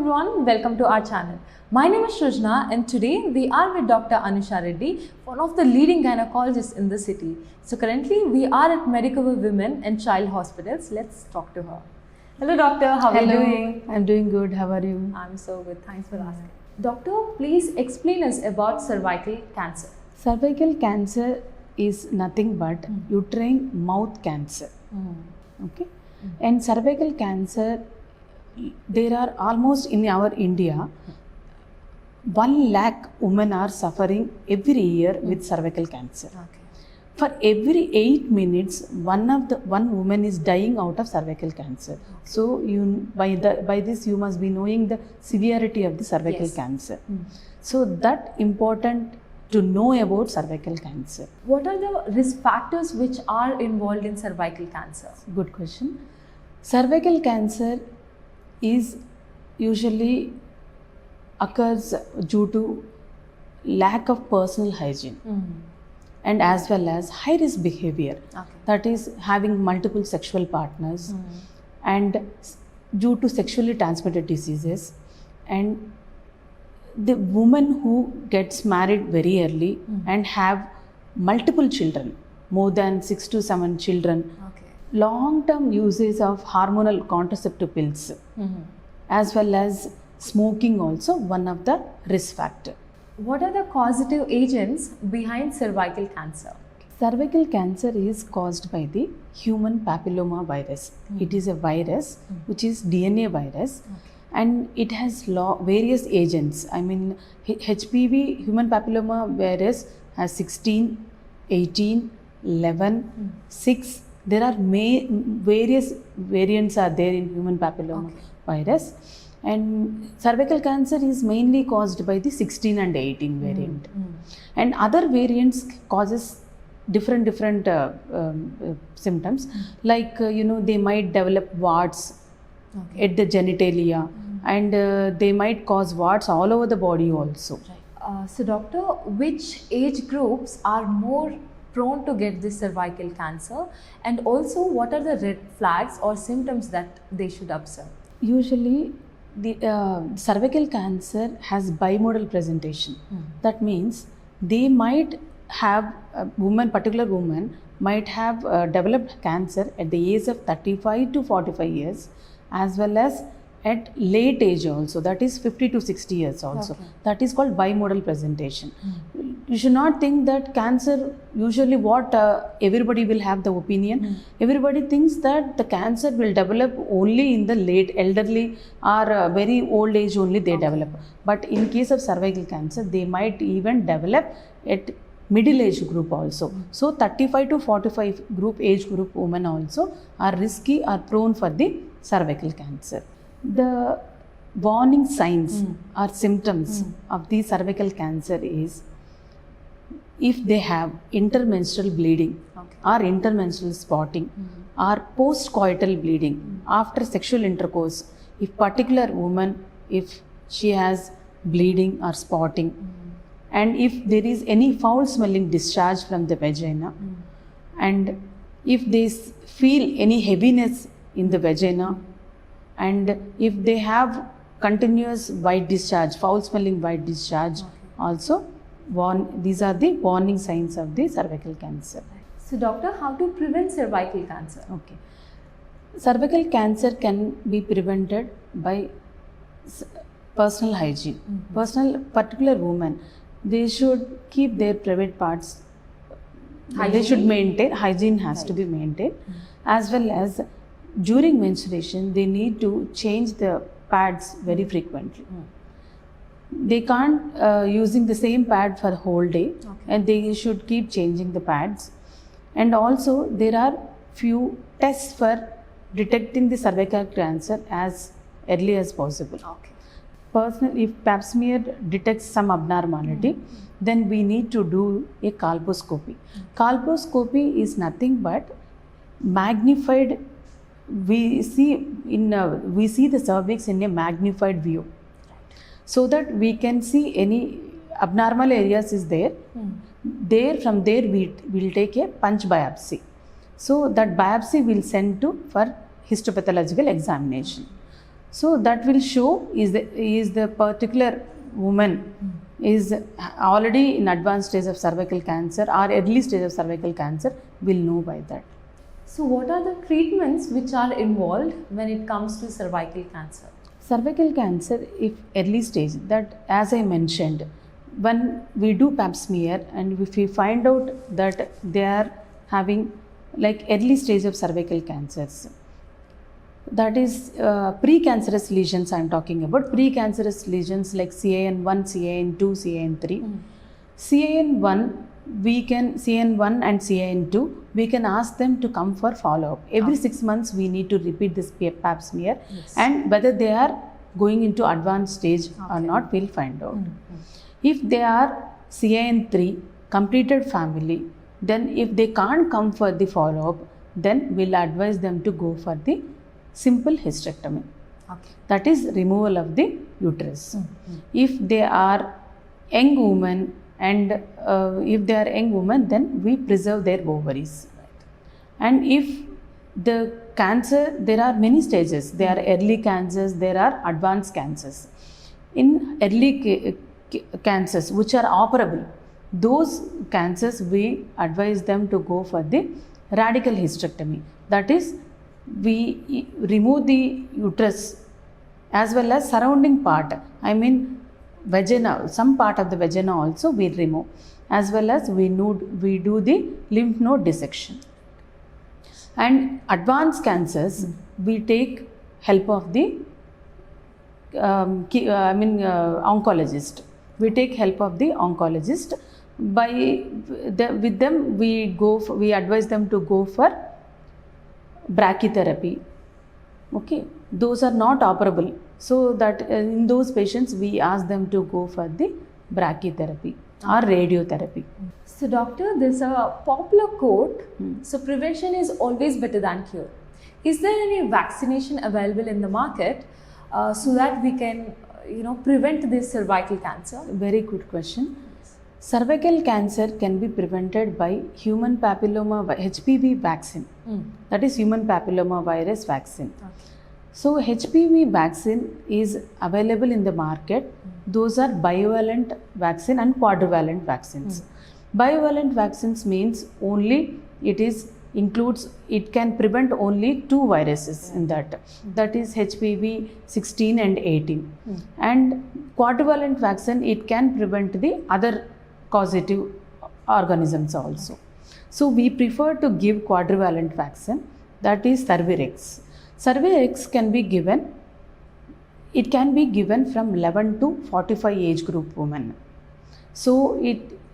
everyone, welcome to our channel. My name is Shrujna and today we are with Dr. Anusha Reddy, one of the leading gynecologists in the city. So currently we are at Medicover Women and Child Hospitals. Let's talk to her. Hello doctor, how are you doing? I'm doing good. How are you? I'm so good, thanks for asking. Doctor, please explain us about cervical cancer. Cervical cancer is nothing but uterine mouth cancer. Okay, and cervical cancer, there are almost in our India 1 lakh women are suffering every year with cervical cancer. Okay. For every 8 minutes, one woman is dying out of cervical cancer. So by this you must be knowing the severity of the cervical cancer. So that important to know about cervical cancer. What are the risk factors which are involved in cervical cancer? Good question. Cervical cancer is usually occurs due to lack of personal hygiene and as well as high risk behavior, that is having multiple sexual partners and due to sexually transmitted diseases, and the woman who gets married very early and have multiple children, more than 6 to 7 children, long-term usage of hormonal contraceptive pills, as well as smoking also one of the risk factor. What are the causative agents behind cervical cancer? Cervical cancer is caused by the human papilloma virus. It is a virus which is DNA virus, and it has various agents. I mean, HPV, human papilloma virus, has 16, 18, 11, 6. There are various variants are there in human papilloma virus, and cervical cancer is mainly caused by the 16 and 18 variant, and other variants causes different symptoms, like they might develop warts at the genitalia, and they might cause warts all over the body also. So doctor, which age groups are more prone to get this cervical cancer, and also what are the red flags or symptoms that they should observe? Usually the cervical cancer has bimodal presentation. That means they might have, particular woman might have developed cancer at the age of 35 to 45 years, as well as at late age also, that is 50 to 60 years also. That is called bimodal presentation. You should not think that cancer, usually what everybody will have the opinion, everybody thinks that the cancer will develop only in the late elderly or very old age only they develop. But in case of cervical cancer, they might even develop at middle age group also. So 35 to 45 age group women also are risky or prone for the cervical cancer. The warning signs or symptoms of the cervical cancer is if they have intermenstrual bleeding or intermenstrual spotting or postcoital bleeding after sexual intercourse. If particular woman, if she has bleeding or spotting, and if there is any foul smelling discharge from the vagina, and if they feel any heaviness in the vagina, and if they have continuous white discharge, foul smelling white discharge also, these are the warning signs of the cervical cancer. So doctor, how to prevent cervical cancer? Okay. Cervical cancer can be prevented by personal hygiene. Particular women, they should keep their private parts. They should maintain, hygiene has to be maintained, as well as during menstruation, they need to change the pads very frequently. They can't using the same pad for the whole day, and they should keep changing the pads. And also there are few tests for detecting the cervical cancer as early as possible. Personally, if pap smear detects some abnormality, then we need to do a colposcopy. Colposcopy is nothing but magnified. We see the cervix in a magnified view, so that we can see any abnormal areas is there. From there we will take a punch biopsy. So that biopsy will send to for histopathological examination. So that will show is the particular woman is already in advanced stage of cervical cancer or early stage of cervical cancer, will know by that. So what are the treatments which are involved when it comes to cervical cancer? Cervical cancer, if early stage, that as I mentioned, when we do pap smear and if we find out that they are having like early stage of cervical cancers, that is precancerous lesions I am talking about, precancerous lesions like CAN1, CAN2, CAN3. CAN1, CAN1 and CAN2, we can ask them to come for follow-up. Every 6 months we need to repeat this pap smear, and whether they are going into advanced stage or not, we'll find out. If they are CAN3, completed family, then if they can't come for the follow-up, then we'll advise them to go for the simple hysterectomy. That is removal of the uterus. If they are young women, and if they are young women, then we preserve their ovaries. And if the cancer, there are many stages. There are early cancers, there are advanced cancers. In early cancers which are operable, those cancers we advise them to go for the radical hysterectomy. That is, we remove the uterus as well as surrounding part. I mean vagina, some part of the vagina also we remove, as well as we do the lymph node dissection. And advanced cancers, we take help of the oncologist. We take help of the oncologist. With them we advise them to go for brachytherapy. Okay, those are not operable, so that in those patients we ask them to go for the brachytherapy or radiotherapy. So doctor, there's a popular quote, so prevention is always better than cure. Is there any vaccination available in the market so that we can prevent this cervical cancer? Very good question. Cervical cancer can be prevented by human papilloma HPV vaccine. That is human papilloma virus vaccine. So HPV vaccine is available in the market. Those are bivalent vaccine and quadrivalent vaccines. Bivalent vaccines means only it can prevent only 2 viruses in that. That is HPV 16 and 18. And quadrivalent vaccine, it can prevent the other causative organisms also. So we prefer to give quadrivalent vaccine, that is Cervarix. Cervarix can be given, it can be given from 11 to 45 age group women. So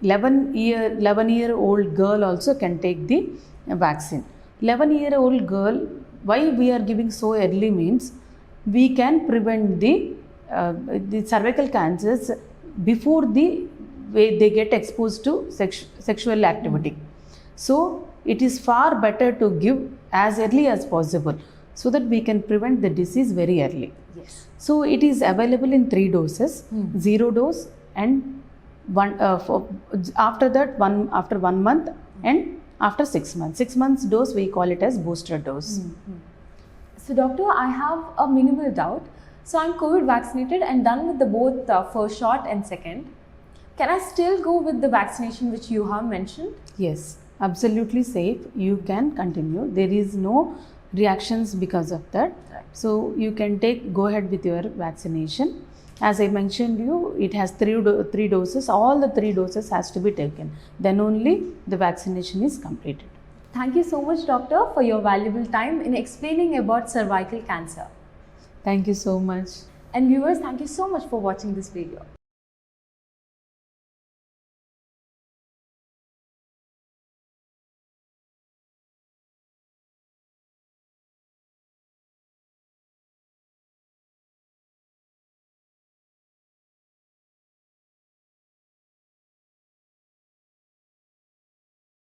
11-year-old girl also can take the vaccine. 11-year-old girl, why we are giving so early means we can prevent the cervical cancers before they get exposed to sexual activity. So it is far better to give as early as possible, so that we can prevent the disease very early. Yes. So it is available in 3 doses, 0 dose and after that after 1 month and after 6 months. 6 months dose we call it as booster dose. So doctor, I have a minimal doubt. So I'm COVID vaccinated and done with the both first shot and second. Can I still go with the vaccination which you have mentioned? Yes, absolutely safe. You can continue. There is no reactions because of that. So you can go ahead with your vaccination. As I mentioned you, it has 3 doses. All the 3 doses has to be taken. Then only the vaccination is completed. Thank you so much, doctor, for your valuable time in explaining about cervical cancer. Thank you so much. And viewers, thank you so much for watching this video.